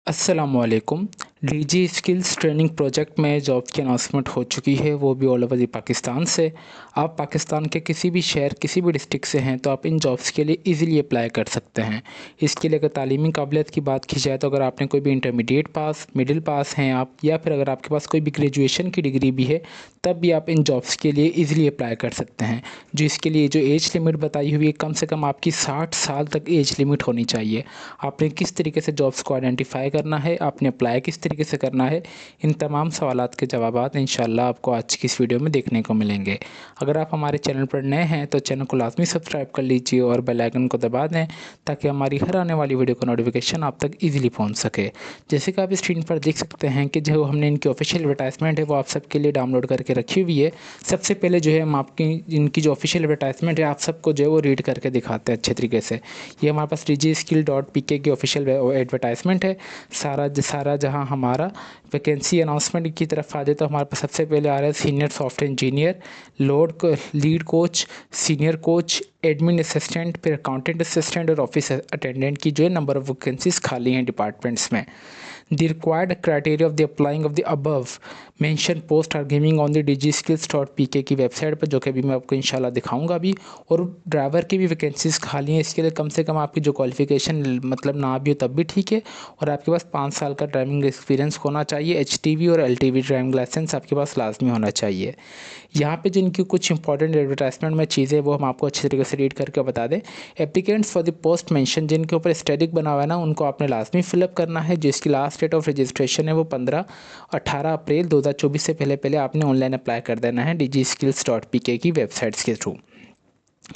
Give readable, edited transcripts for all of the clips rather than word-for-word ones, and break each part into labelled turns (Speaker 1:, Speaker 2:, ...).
Speaker 1: अस्सलामुअलैकुम। DG skills training project में job की अनाउंसमेंट हो चुकी है, वो भी ऑल ओवर दी पाकिस्तान से। आप पाकिस्तान के किसी भी शहर, किसी भी डिस्ट्रिक्ट से हैं तो आप इन जॉब्स के लिए इजीली अप्लाई कर सकते हैं। इसके लिए अगर तालीमी काबिलियत की बात की जाए तो अगर आपने कोई भी इंटरमीडिएट पास, मिडिल पास हैं आप, या फिर अगर आपके पास कोई भी ग्रेजुएशन की डिग्री भी है, तब भी आप इन जॉब्स के लिए ईज़िली अप्लाई कर सकते हैं। जो इसके लिए जो एज लिमिट बताई हुई है, कम से कम आपकी 60 साल तक एज लिमिट होनी चाहिए। आपने किस तरीके से जॉब्स को आइडेंटिफाई करना है, आपने अप्लाई किस तरीके से करना है, इन तमाम सवालात के जवाबात इंशाल्लाह आपको आज की इस वीडियो में देखने को मिलेंगे। अगर आप हमारे चैनल पर नए हैं तो चैनल को लाजमी सब्सक्राइब कर लीजिए और बेल आइकन को दबा दें ताकि हमारी हर आने वाली वीडियो का नोटिफिकेशन आप तक ईजिली पहुँच सके। जैसे कि आप स्क्रीन पर देख सकते हैं कि जो हमने इनकी ऑफिशियल एडवर्टाइजमेंट है वो आप सबके लिए डाउनलोड करके रखी हुई है। सबसे पहले जो है हम आपकी इनकी जो ऑफिशियल एडवर्टाइजमेंट है आप सबको जो है वो रीड करके दिखाते हैं अच्छे तरीके से। ये हमारे पास DigiSkill.pk की ऑफिशियल एडवर्टाइजमेंट है। सारा जहां हमारा वैकेंसी अनाउंसमेंट की तरफ आ जाए तो हमारे पास सबसे पहले आ रहा है senior software engineer, lead coach, senior coach, admin assistant, फिर अकाउंटेंट असिस्टेंट और ऑफिस अटेंडेंट की जो है नंबर ऑफ वैकेंसीज खाली हैं डिपार्टमेंट्स में। The required criteria of the applying of the above mentioned post are giving on the digiskills.pk की website पर, जो कि अभी मैं आपको इंशाल्लाह दिखाऊंगा अभी। और ड्राइवर की भी वैकेंसीज खाली हैं। इसके लिए कम से कम आपकी जो क्वालिफिकेशन मतलब ना भी हो तब भी ठीक है, और आपके पास 5 साल का ड्राइविंग एक्सपीरियंस होना चाहिए। HTV और LTV ड्राइविंग लाइसेंस आपके पास लाजमी होना चाहिए। यहाँ पे जिनकी कुछ इंपॉर्टेंट एडवर्टाइजमेंट में चीज़ें वो हम आपको अच्छे तरीके से रीड करके बता दें। Applicants for the post mention, जिनके ऊपर स्टैटिक बना हुआ है ना, उनको आपने लाजमी फिलअप करना है। जिसकी लास्ट डेट ऑफ रजिस्ट्रेशन है वो 18 अप्रैल 2024 से पहले पहले आपने ऑनलाइन अप्लाई कर देना है DigiSkills.pk की वेबसाइट्स के थ्रू।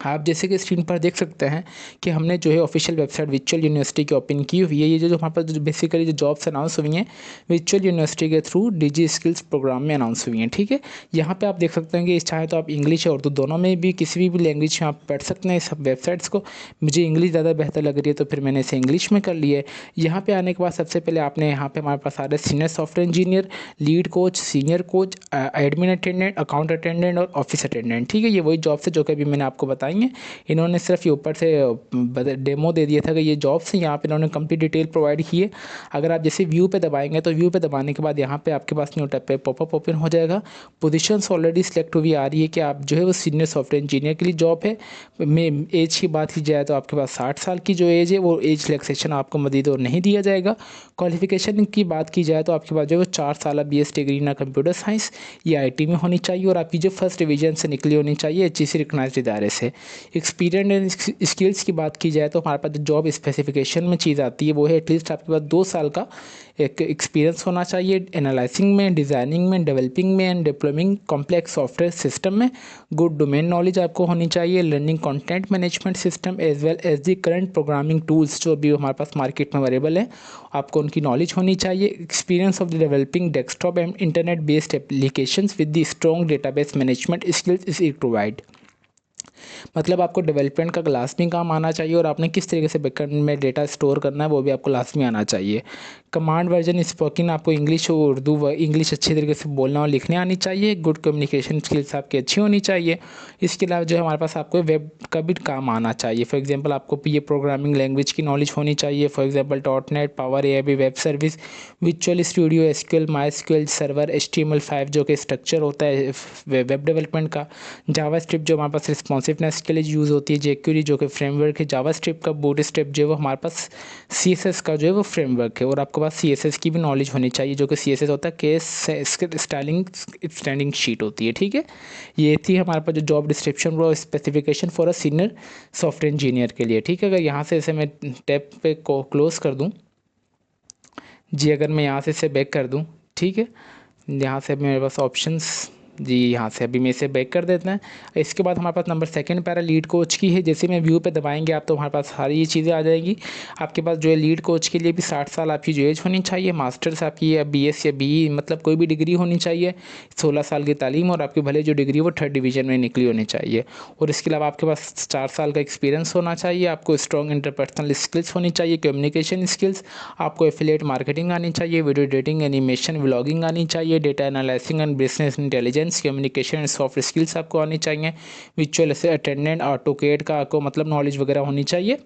Speaker 1: आप जैसे कि स्क्रीन पर देख सकते हैं कि हमने जो है ऑफिशियल वेबसाइट वर्चुअल यूनिवर्सिटी की ओपन की हुई है। ये जो हमारे पास जो बेसिकली जो जॉब्स अनाउंस हुई हैं वर्चुअल यूनिवर्सिटी के थ्रू डीजी स्किल्स प्रोग्राम में अनाउंस हुई हैं। ठीक है, यहाँ पे आप देख सकते हैं कि चाहे तो आप इंग्लिश और उर्दू दोनों में भी किसी भी लैंग्वेज में आप पढ़ सकते हैं इस वेबसाइट्स को। मुझे इंग्लिश ज़्यादा बेहतर लग रही है तो फिर मैंने इसे इंग्लिश में कर लिया है। यहाँ पे आने के बाद सबसे पहले आपने यहाँ पे हमारे पास आ रहा है senior software engineer, lead coach, senior coach, admin attendant, account attendant और ऑफिस अटेंडेंट। ठीक है, ये वही जॉब्स है जो कि अभी मैंने आपको बताई हैं। इन्होंने सिर्फ ये ऊपर से डेमो दे दिया था कि ये जॉब्स हैं। यहाँ पे इन्होंने कंप्लीट डिटेल प्रोवाइड की है। अगर आप जैसे व्यू पे दबाएंगे तो व्यू पे दबाने के बाद यहाँ पे आपके पास न्यू टैब पे पॉपअप ओपन हो जाएगा। पोजीशंस ऑलरेडी सिलेक्ट हुई आ रही है कि आप जो है वो सीनियर सॉफ्टवेयर इंजीनियर के लिए जॉब है। में एज की बात की जाए तो आपके पास 60 साल की जो एज है वो एज रिलैक्सेशन आपको मजीद और नहीं दिया जाएगा। क्वालिफिकेशन की बात की जाए तो आपके पास जो है वो 4 साल BS डिग्री ना कंप्यूटर साइंस या IT में होनी चाहिए, और आपकी जो फर्स्ट डिवीजन से निकली होनी चाहिए HEC रिकग्नाइज्ड इदारे से। एक्सपीरियंस एंड स्किल्स की बात की जाए तो हमारे पास जो जॉब स्पेसिफिकेशन में चीज़ आती है वो है एटलीस्ट आपके पास 2 साल का एक एक्सपीरियंस होना चाहिए एनालाइजिंग में, डिज़ाइनिंग में, डेवलपिंग में and deploying complex software system में। गुड डोमेन नॉलेज आपको होनी चाहिए, learning content management system as well as the current programming tools जो भी हमारे पास मार्केट में अवेलेबल है, आपको उनकी नॉलेज होनी चाहिए। Experience of the developing desktop and internet based applications with the strong database management skills is provide. मतलब आपको डेवलपमेंट का लाजमी काम आना चाहिए, और आपने किस तरीके से बैकएंड में डेटा स्टोर करना है वो भी आपको लाजमी आना चाहिए। कमांड वर्जन स्पोकन आपको इंग्लिश और उर्दू व इंग्लिश अच्छी तरीके से बोलना और लिखने आनी चाहिए। गुड कम्युनिकेशन स्किल्स आपकी अच्छी होनी चाहिए। इसके अलावा जो हमारे पास आपको वेब का भी काम आना चाहिए। फॉर एग्जांपल आपको ये प्रोग्रामिंग लैंग्वेज की नॉलेज होनी चाहिए। For example .NET, power AI, web service, visual studio, SQL, MySQL server, HTML5 जो कि स्ट्रक्चर होता है वेब डेवलपमेंट का, जावास्क्रिप्ट जो हमारे पास रिस्पॉन्सिवनेस के लिए यूज़ होती है, jQuery जो कि फ्रेमवर्क है, जावास्क्रिप्ट का बूटस्ट्रैप जो है वो हमारे पास CSS का जो है वो फ्रेमवर्क है, और आपके पास CSS की भी नॉलेज होनी चाहिए जो कि CSS होता है केस स्टाइलिंग शीट होती है। ठीक है, ये थी हमारे पास जो जॉब डिस्क्रिप्शन और specification for a senior software engineer के लिए। ठीक है, अगर यहाँ से इसे मैं टैब पे को क्लोज कर दूँ जी, अगर मैं यहाँ से इसे बैक कर दूँ, ठीक है, यहाँ से मेरे पास ऑप्शंस जी, यहाँ से अभी मैं इसे बैक कर देते हैं। इसके बाद हमारे पास नंबर 2 पैरा लीड कोच की है। जैसे मैं व्यू पे दबाएंगे आप तो हमारे पास सारी ये चीज़ें आ जाएंगी। आपके पास जो है लीड कोच के लिए भी 60 साल आपकी जो एज होनी चाहिए, मास्टर्स आपकी या BS या BE मतलब कोई भी डिग्री होनी चाहिए, 16 साल की तालीम, और आपकी भले जो डिग्री वो 3rd डिवीजन में निकली होनी चाहिए। और इसके अलावा आपके पास 4 साल का एक्सपीरियंस होना चाहिए। आपको स्ट्रॉन्ग इंटरपर्सनल स्किल्स होनी चाहिए, कम्युनिकेशन स्किल्स, आपको एफिलिएट मार्केटिंग आनी चाहिए, वीडियो एडिटिंग, एनिमेशन, व्लॉगिंग आनी चाहिए, data analysis and business intelligence, communication and soft skills आपको आनी चाहिए, विजुअल अटेंडेंट, ऑटोकेड का आपको मतलब नॉलेज वगैरह होनी चाहिए।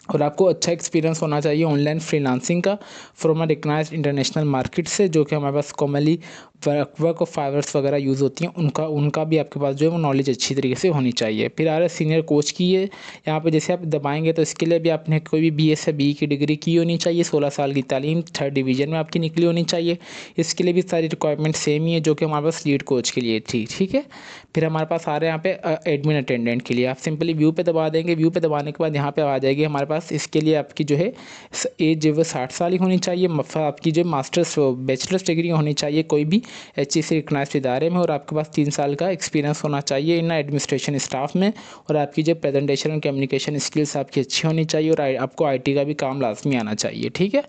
Speaker 1: और आपको अच्छा एक्सपीरियंस होना चाहिए ऑनलाइन फ्रीलांसिंग का from a recognised international market से, जो कि हमारे पास कॉमनली वर्क ऑफ फाइवर्स वगैरह यूज़ होती हैं, उनका भी आपके पास जो है वो नॉलेज अच्छी तरीके से होनी चाहिए। फिर आ रहा है सीनियर कोच की है, यहाँ पे जैसे आप दबाएंगे तो इसके लिए भी आपने कोई भी BS या BE की डिग्री की होनी चाहिए, 16 साल की तालीम 3rd डिवीज़न में आपकी निकली होनी चाहिए। इसके लिए भी सारी रिक्वायरमेंट सेम ही है जो कि हमारे पास लीड कोच के लिए थी, ठीक है। फिर हमारे पास आ रहे हैं यहाँ पे एडमिन अटेंडेंट के लिए, आप सिंपली व्यू पे दबा देंगे। व्यू पे दबाने के बाद यहाँ पे आ जाएगी हमारे पास, इसके लिए आपकी जो है एज जो है 60 साल की होनी चाहिए। आपकी जो मास्टर्स बैचलर्स डिग्री होनी चाहिए कोई भी HEC रिकग्नाइज्ड इदारे में, और आपके पास 3 साल का एक्सपीरियंस होना चाहिए इन एडमिनिस्ट्रेशन स्टाफ में। और आपकी जो प्रेजेंटेशन और कम्युनिकेशन स्किल्स आपकी अच्छी होनी चाहिए, और आपको IT का भी काम लाजमी आना चाहिए, ठीक है।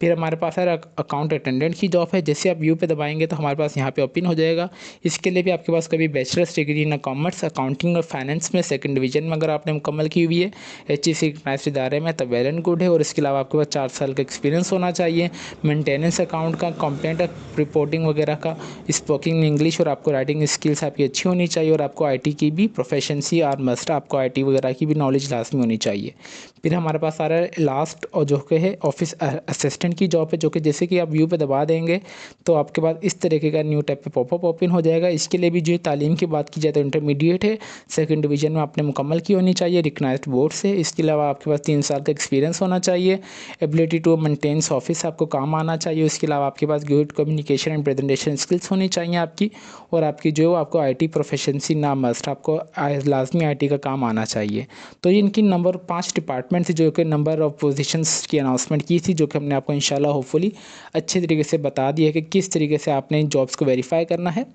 Speaker 1: फिर हमारे पास है अकाउंट अटेंडेंट की जॉब है। जैसे आप व्यू पे दबाएंगे तो हमारे पास यहाँ पे ओपन हो जाएगा। इसके लिए भी आपके पास कभी bachelors degree in commerce, accounting और फाइनेंस में 2nd डिवीजन में अगर आपने मुकम्मल की हुई है HEC रिकग्नाइज्ड इदारे में, तब वेल एंड गुड है। और इसके अलावा आपके पास 4 साल का एक्सपीरियंस होना चाहिए मेंटेनेंस अकाउंट का, कंप्लेंट रिपोर्टिंग वगैरह का, स्पोकिंग इंग्लिश, और आपको राइटिंग स्किल्स आपकी अच्छी होनी चाहिए। और आपको IT की भी प्रोफेशंसी और मस्ट, आपको IT वगैरह की भी नॉलेज लाजमी होनी चाहिए। फिर हमारे पास आ रहा है लास्ट, और जो कि है ऑफिस असिस्टेंट की जॉब है, जो कि जैसे कि आप व्यू पे दबा देंगे तो आपके पास इस तरीके का न्यू टाइप पे पॉपअप ओपन हो जाएगा। इसके लिए भी जो तालीम की बात की जाए तो इंटरमीडिएट है, 2nd डिवीजन में आपने मुकम्मल की होनी चाहिए रिकग्नाइज्ड बोर्ड से। इसके अलावा आपके पास 3 साल का एक्सपीरियंस होना चाहिए। एबिलिटी टू मेंटेन ऑफिस आपको काम आना चाहिए। इसके अलावा आपके पास good communication and presentation skills होनी चाहिए आपकी, और आपकी जो आपको IT प्रोफेशंसी ना मस्ट, आपको लाजमी IT का काम आना चाहिए। तो ये इनकी नंबर 5 डिपार्टमेंट थी जो कि नंबर ऑफ पोजीशंस की अनाउंसमेंट की थी, जो कि हमने आपको इंशाल्लाह होपफुली अच्छे तरीके से बता दिया कि किस तरीके से आपने इन जॉब्स को वेरीफाई करना है,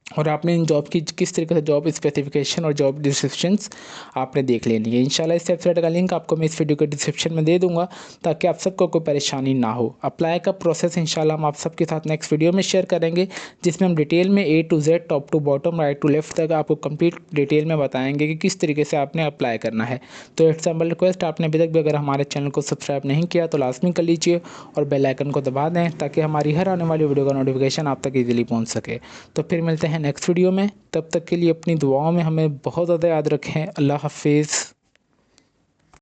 Speaker 1: और आपने इन जॉब की किस तरीके से जॉब स्पेसिफिकेशन और जॉब डिस्क्रिप्शंस आपने देख लेनी है। इंशाल्लाह इस वेबसाइट का लिंक आपको मैं इस वीडियो के डिस्क्रिप्शन में दे दूंगा, ताकि आप सबको कोई परेशानी ना हो। अप्लाई का प्रोसेस इंशाल्लाह हम आप सबके साथ नेक्स्ट वीडियो में शेयर करेंगे, जिसमें हम डिटेल में A to Z, top to bottom, right to left तक आपको कंप्लीट डिटेल में बताएंगे कि किस तरीके से आपने अप्लाई करना है। तो इट्स हम्बल रिक्वेस्ट, आपने अभी तक भी अगर हमारे चैनल को सब्सक्राइब नहीं किया तो लाजमी कर लीजिए, और बेल आइकन को दबा दें, ताकि हमारी हर आने वाली वीडियो का नोटिफिकेशन आप तक ईजिली पहुँच सके। तो फिर मिलते हैं नेक्स्ट वीडियो में, तब तक के लिए अपनी दुआओं में हमें बहुत ज़्यादा याद रखें। अल्लाह हाफिज़।